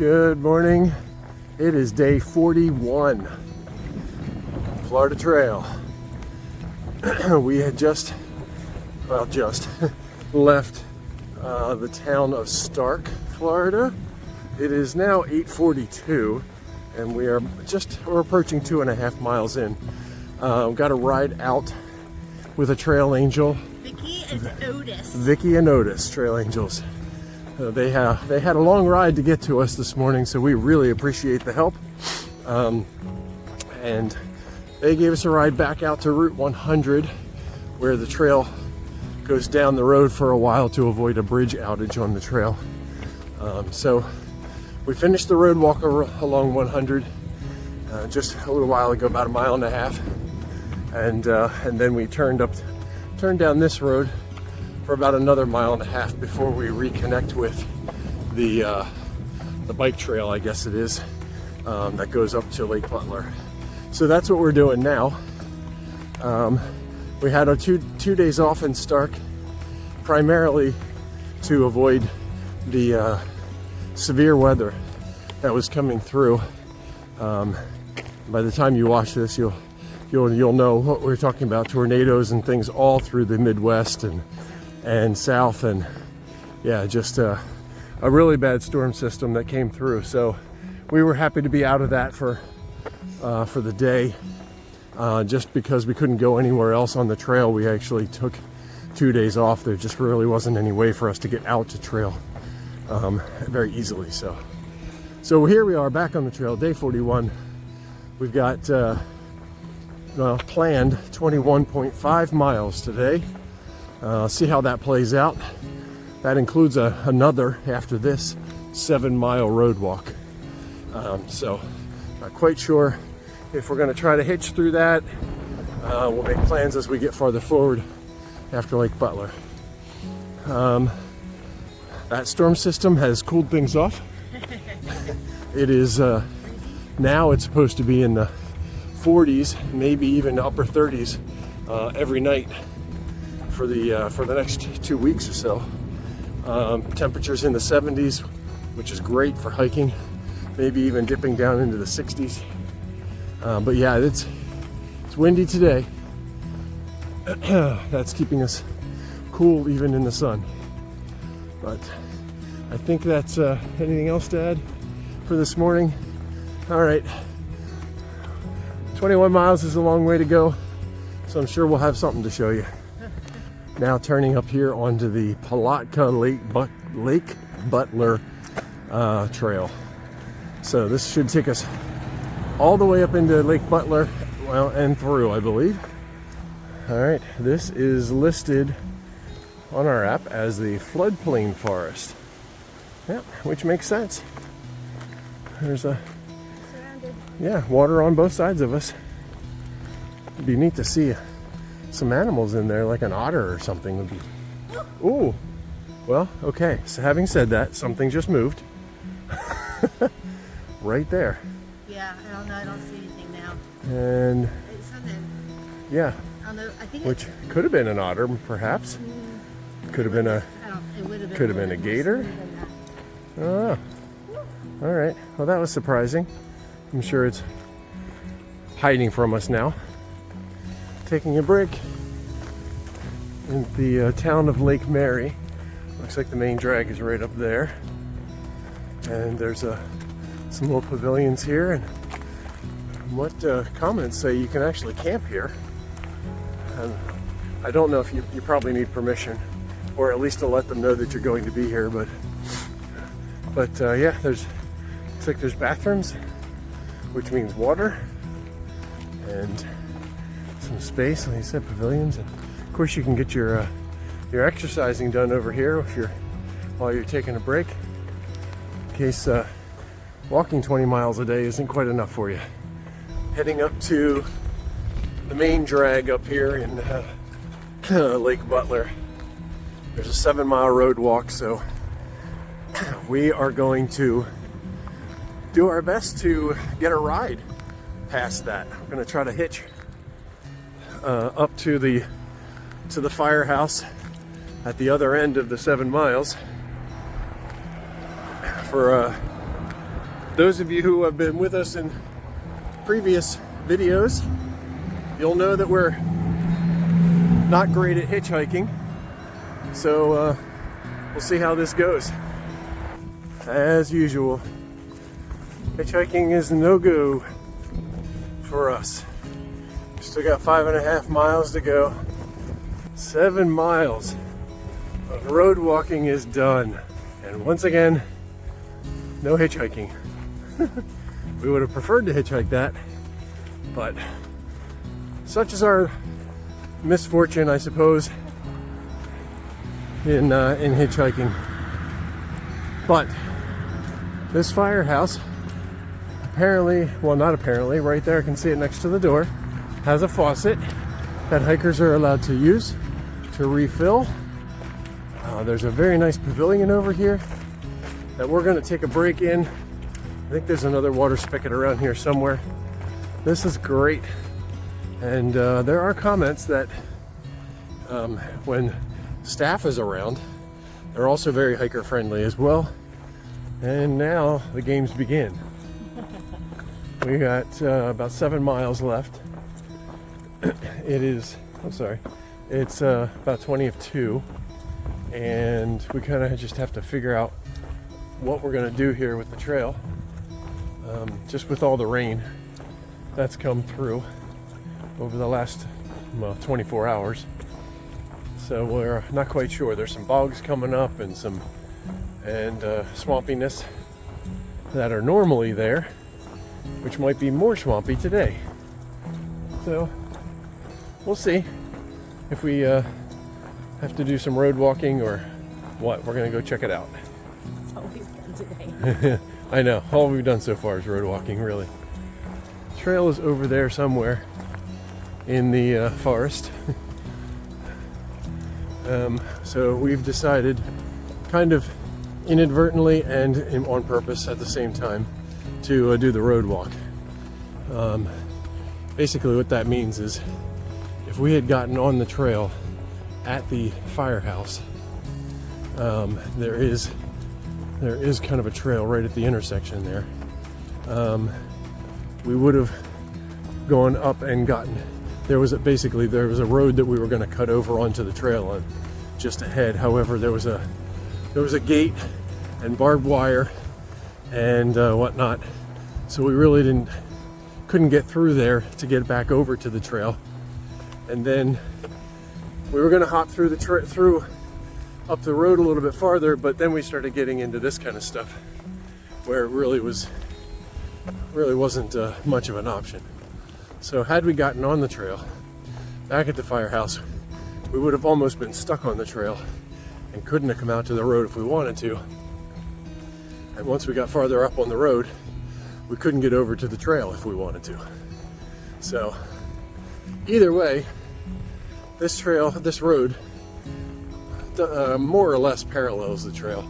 Good morning. It is day 41, Florida Trail. We had just left the town of Stark, Florida. It is now 8:42, and we're approaching 2.5 miles in. Got a ride out with a trail angel. Vicky and Otis, trail angels. They had a long ride to get to us this morning, so we really appreciate the help. And they gave us a ride back out to Route 100, where the trail goes down the road for a while to avoid a bridge outage on the trail. So we finished the road walk along 100 just a little while ago, about 1.5 miles, and then we turned down this road for about another 1.5 miles before we reconnect with the bike trail, I guess it is, that goes up to Lake Butler. So that's what we're doing now. We had our two days off in Stark, primarily to avoid the severe weather that was coming through. By the time you watch this, you'll know what we're talking about: tornadoes and things all through the Midwest and South, and yeah, just a really bad storm system that came through. So we were happy to be out of that for the day. Just because we couldn't go anywhere else on the trail, we actually took 2 days off. There just really wasn't any way for us to get out to trail very easily. So here we are back on the trail, day 41. We've got planned 21.5 miles today. See how that plays out. That includes another, after this, 7-mile road walk. So not quite sure if we're going to try to hitch through that. We'll make plans as we get farther forward after Lake Butler. That storm system has cooled things off. It is now it's supposed to be in the 40s, maybe even upper 30s every night for the next 2 weeks or so. Temperatures in the 70s, which is great for hiking, maybe even dipping down into the 60s. But yeah, it's windy today. That's keeping us cool even in the sun. But I think that's anything else to add for this morning. All right, 21 miles is a long way to go, so I'm sure we'll have something to show you. Now turning up here onto the Palatka Lake Butler trail. So this should take us all the way up into Lake Butler, well, and through, I believe. All right, this is listed on our app as the floodplain forest. Yeah, which makes sense. There's water on both sides of us. It'd be neat to see some animals in there, like an otter or something would be. Ooh, well, okay. So having said that, something just moved. Right there. Yeah, I don't know. I don't see anything now. And It's something. yeah, I don't know. I think which could have been an otter, perhaps. Could have been a. It would have been. Could have been a gator. Oh, all right. Well, that was surprising. I'm sure it's hiding from us now. Taking a break in the town of Lake Mary. Looks like the main drag is right up there. And there's some little pavilions here. And what comments say you can actually camp here. And I don't know if you probably need permission, or at least to let them know that you're going to be here. But yeah, looks like there's bathrooms, which means water, and some space. Like I said, pavilions, and of course you can get your exercising done over here while you're taking a break, in case walking 20 miles a day isn't quite enough for you. Heading up to the main drag up here in Lake Butler. There's a 7-mile road walk, so we are going to do our best to get a ride past that. I'm going to try to hitch up to the firehouse at the other end of the 7 miles for Those of you who have been with us in previous videos, you'll know that we're not great at hitchhiking. So we'll see how this goes. As usual, hitchhiking is no go for us. Still got 5.5 miles to go. 7 miles of road walking is done. And once again, no hitchhiking. We would have preferred to hitchhike that, but such is our misfortune, I suppose, in hitchhiking. But this firehouse, apparently, well, not apparently, right there, I can see it next to the door, has a faucet that hikers are allowed to use to refill. There's a very nice pavilion over here that we're going to take a break in. I think there's another water spigot around here somewhere. This is great. And there are comments that when staff is around, they're also very hiker friendly as well. And now the games begin. We got about 7 miles left. It's about 20 of 2. And we kind of just have to figure out what we're going to do here with the trail. Just with all the rain that's come through over the last 24 hours. So we're not quite sure. There's some bogs coming up and swampiness that are normally there, which might be more swampy today. So we'll see if we have to do some road walking or what. We're gonna go check it out. That's all we've done today. I know, all we've done so far is road walking, really. Trail is over there somewhere in the forest. So we've decided, kind of inadvertently and on purpose at the same time, to do the road walk. Basically what that means is if we had gotten on the trail at the firehouse, there is kind of a trail right at the intersection there. We would have gone up and gotten, there was a road that we were going to cut over onto the trail on just ahead. However, there was a gate and barbed wire and whatnot, so we really couldn't get through there to get back over to the trail. And then we were going to hop through up the road a little bit farther, but then we started getting into this kind of stuff where it really wasn't much of an option. So had we gotten on the trail back at the firehouse, we would have almost been stuck on the trail and couldn't have come out to the road if we wanted to. And once we got farther up on the road, we couldn't get over to the trail if we wanted to. So either way, this road more or less parallels the trail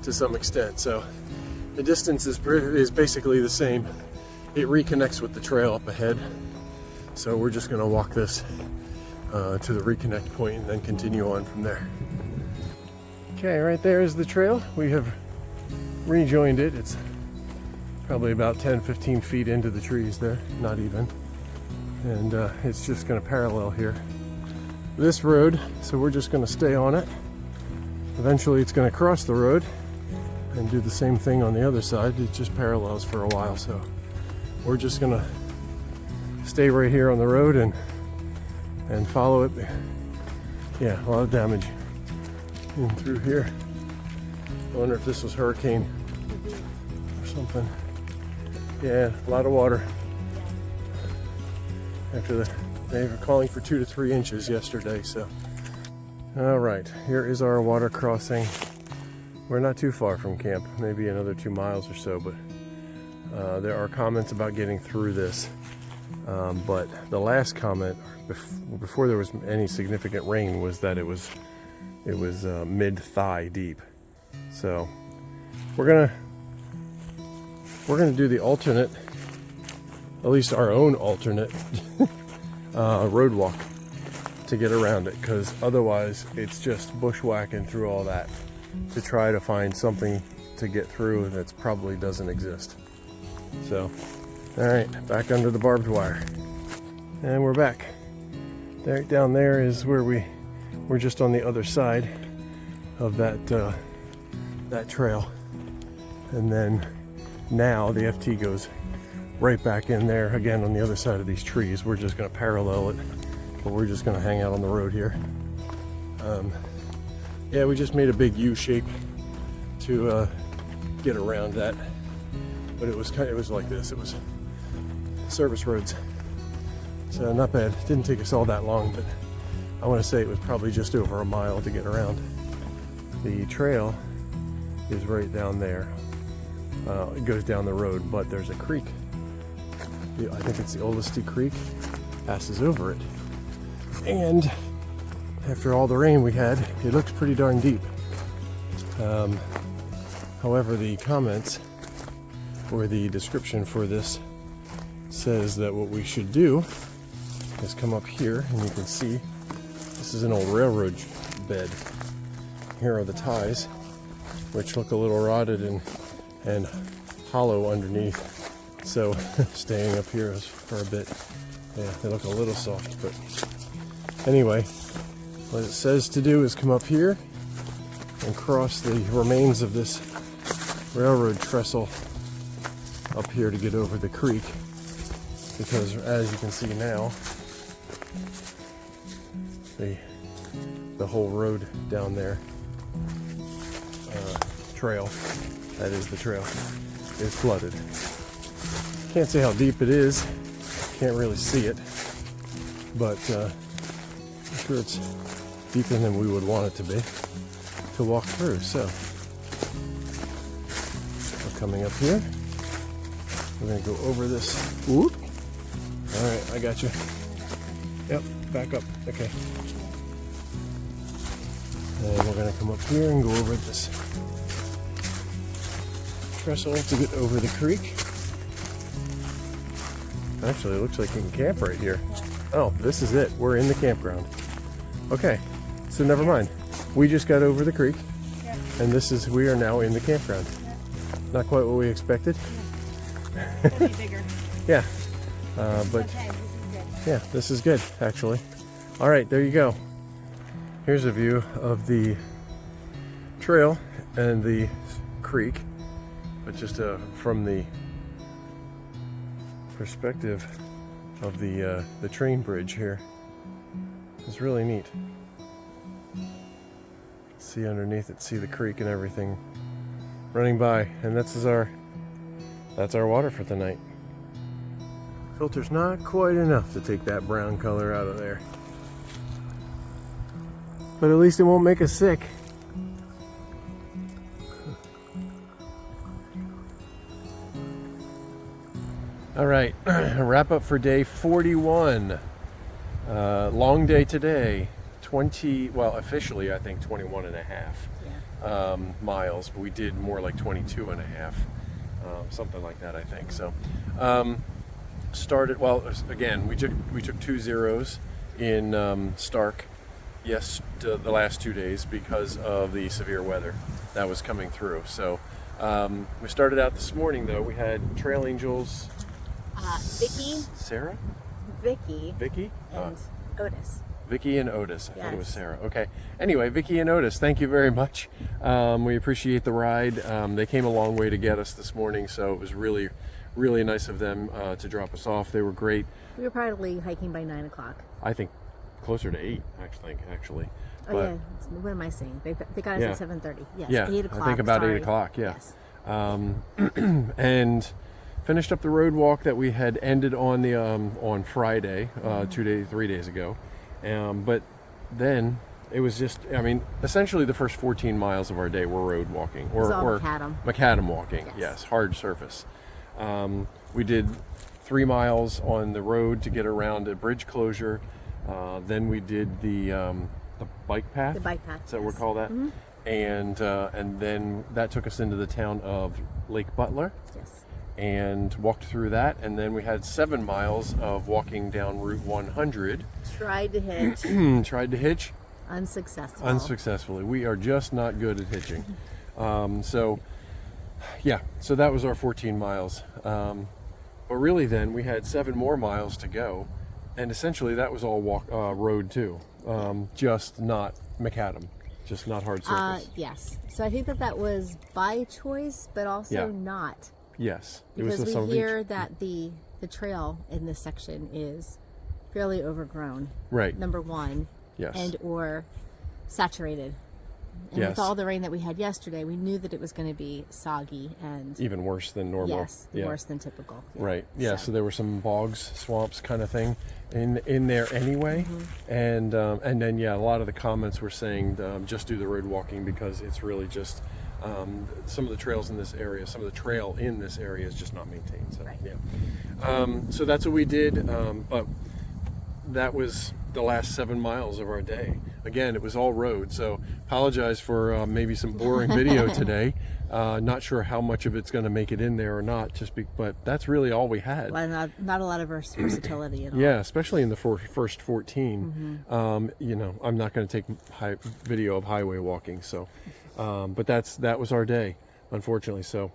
to some extent. So the distance is basically the same. It reconnects with the trail up ahead. So we're just going to walk this to the reconnect point and then continue on from there. Okay, right there is the trail. We have rejoined it. It's probably about 10-15 feet into the trees there, not even. And it's just going to parallel here this road, so we're just going to stay on it. Eventually it's going to cross the road and do the same thing on the other side. It just parallels for a while, so we're just going to stay right here on the road and follow it. Yeah, a lot of damage in through here. I wonder if this was hurricane or something. Yeah, a lot of water. They were calling for 2 to 3 inches yesterday, so. All right, here is our water crossing. We're not too far from camp, maybe another 2 miles or so, but there are comments about getting through this. But the last comment, before there was any significant rain, was that it was mid-thigh deep. So we're gonna do the alternate, at least our own alternate road walk to get around it, because otherwise it's just bushwhacking through all that to try to find something to get through that probably doesn't exist. So, all right, back under the barbed wire. And we're back. There, down there is where we're just on the other side of that trail. And then now the FT goes right back in there again on the other side of these trees. We're just going to parallel it, but we're just going to hang out on the road here. Yeah, we just made a big U shape to get around that, but it was like this. It was service roads, so not bad. It didn't take us all that long, but I want to say it was probably just over a mile to get around. The trail is right down there. It goes down the road, but there's a creek. I think it's the Olustee Creek, passes over it. And after all the rain we had, it looks pretty darn deep. However, the comments or the description for this says that what we should do is come up here, and you can see this is an old railroad bed. Here are the ties, which look a little rotted and hollow underneath. So staying up here for a bit, yeah, they look a little soft, but anyway. What it says to do is come up here and cross the remains of this railroad trestle up here to get over the creek, because as you can see now, the whole road down there, trail, that is the trail, is flooded. Can't say how deep it is, can't really see it, but I'm sure it's deeper than we would want it to be to walk through. So we're coming up here. We're going to go over this. Whoop. All right, I got you. Yep, back up. Okay. And we're going to come up here and go over this trestle to get over the creek. Actually, it looks like you can camp right here. Oh, this is it. We're in the campground. Okay, so never mind. We just got over the creek, and we are now in the campground. Not quite what we expected. It'll be bigger. Yeah, but Okay, this is good. yeah, this is good actually. All right, there you go. Here's a view of the trail and the creek, but just from the perspective of the train bridge here. It's really neat. See underneath it, see the creek and everything running by, and that's our water for the night. Filter's not quite enough to take that brown color out of there, but at least it won't make us sick. All right, wrap up for day 41. Long day today. Officially I think 21 and a half miles, but we did more like 22 and a half, something like that I think. So started, well, again, we took 2 zeros in Stark, the last 2 days because of the severe weather that was coming through. So we started out this morning though. We had Trail Angels, Vicky, Sarah, Vicky, and Otis. Vicky and Otis. I thought it was Yes. Sarah. Okay. Anyway, Vicky and Otis, thank you very much. We appreciate the ride. They came a long way to get us this morning, so it was really, really nice of them to drop us off. They were great. We were probably hiking by 9 o'clock. I think closer to 8, actually. Oh But, yeah, what am I saying? They got us Yeah. at 7:30. Yes, yeah, 8 o'clock. I think about sorry. 8 o'clock, yeah. Yes. And finished up the road walk that we had ended on the on Friday, 3 days ago. But then it was just, I mean, essentially the first 14 miles of our day were road walking or macadam walking. Yes, hard surface. We did 3 miles on the road to get around a bridge closure. Then we did the bike path. The bike path. Is that what we yes. call that? Mm-hmm. And then that took us into the town of Lake Butler. Yes. And walked through that, and then we had 7 miles of walking down Route 100. Tried to hitch. Tried to hitch. Unsuccessful. Unsuccessfully. We are just not good at hitching. So yeah, so that was our 14 miles. But really then we had 7 more miles to go. And essentially that was all road too. Just not macadam, just not hard surface. Yes. So I think that was by choice, but also Yeah. not. Yes. Because the we hear that the trail in this section is fairly overgrown. Right. Number one. Yes. And or saturated. And Yes. with all the rain that we had yesterday, we knew that it was going to be soggy and Even worse than normal. yes, Yeah. worse than typical. Yeah. Right. Yeah. So there were some bogs, swamps, kind of thing, in there anyway, and then yeah, a lot of the comments were saying just do the road walking because it's really just some of the trails in this area, some of the trail in this area is just not maintained. So Right. yeah. So that's what we did, but that was the last 7 miles of our day. Again, it was all road, so apologize for maybe some boring video today. Not sure how much of it's going to make it in there or not, but that's really all we had. Well, not a lot of versatility at all. Yeah, especially in the first 14. You know, I'm not going to take video of highway walking, so but that was our day, unfortunately. So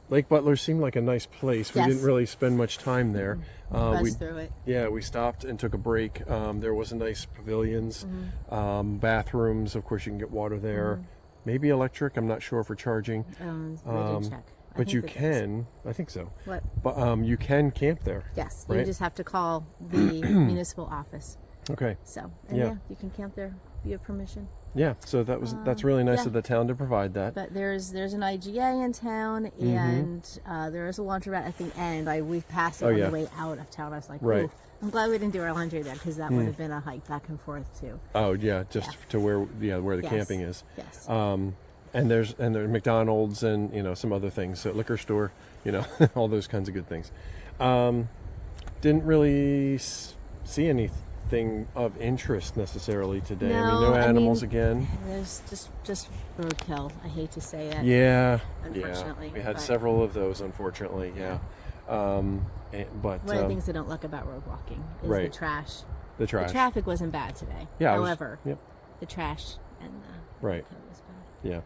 Lake Butler seemed like a nice place. We Yes. didn't really spend much time there. Buzzed through it. Yeah, we stopped and took a break. There was a nice pavilions, bathrooms. Of course, you can get water there. Maybe electric. I'm not sure for charging. We didn't check. I But think you that can. I think so. What? But you can camp there. Yes. Right? You just have to call the municipal office. Okay. So, and Yeah. yeah, you can camp there. You have permission. Yeah. So that's really nice yeah. of the town to provide that. But there's an IGA in town, and there is a laundromat at the end. We passed it on yeah. the way out of town. I was like, Right. ooh, I'm glad we didn't do our laundry there because that would have been a hike back and forth too. Oh yeah, just to where the Yes. camping is. Yes. And there's McDonald's and some other things, so liquor store, all those kinds of good things. Didn't really see anything of interest necessarily today. No, no I animals mean, again. There's just roadkill. I hate to say it. Yeah, Unfortunately, we had but- several of those, unfortunately. Yeah, but One of the things I don't like about road walking is Right. the trash. the trash. The traffic wasn't bad today. Yeah, However, yep. the trash and the Right. roadkill was bad.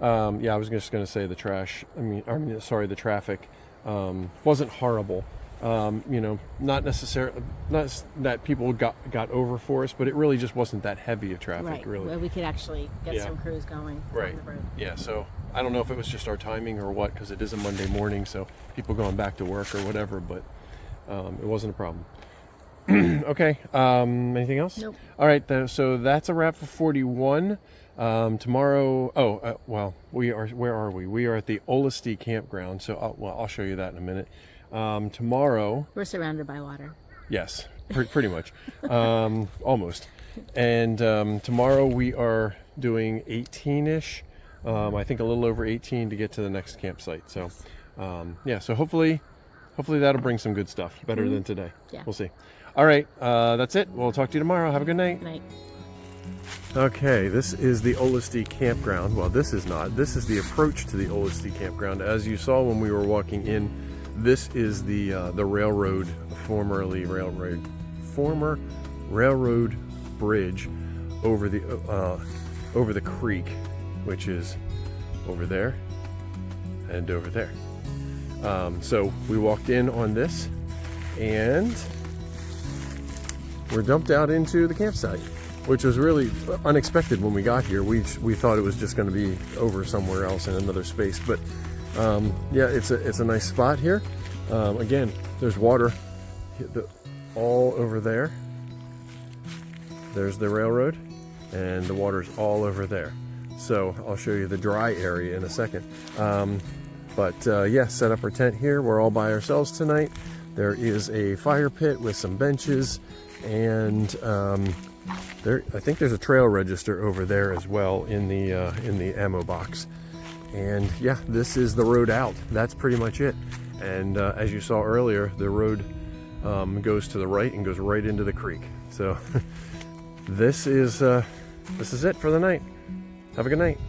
Yeah. Yeah, I was just going to say the trash. The traffic wasn't horrible. Not necessarily, not that people got over for us, but it really just wasn't that heavy of traffic, Right. really. Where we could actually get Yeah. some crews going Right. on the road. Yeah, so I don't know if it was just our timing or what, because it is a Monday morning, so people going back to work or whatever, but it wasn't a problem. Okay, anything else? Nope. All right, so that's a wrap for 41. Tomorrow, where are we? We are at the Olustee campground, so I'll show you that in a minute. Tomorrow, We're surrounded by water. yes, pretty much, almost. And tomorrow we are doing 18-ish, I think a little over 18 to get to the next campsite. So, so hopefully that'll bring some good stuff, better than today. Yeah. We'll see. All right, that's it. We'll talk to you tomorrow. Have a good night. Good night. Okay, this is the Olustee campground. Well, this is not. This is the approach to the Olustee campground. As you saw when we were walking in, this is the railroad, former railroad bridge over the creek, which is over there and over there. So we walked in on this, and we're dumped out into the campsite, which was really unexpected when we got here. We thought it was just going to be over somewhere else in another space, but it's a nice spot here. Again, there's water all over there. There's the railroad, and the water's all over there. So I'll show you the dry area in a second. Set up our tent here. We're all by ourselves tonight. There is a fire pit with some benches, and I think there's a trail register over there as well in the ammo box. And yeah, this is the road out. That's pretty much it. And as you saw earlier, the road goes to the right and goes right into the creek. So this is it for the night. Have a good night.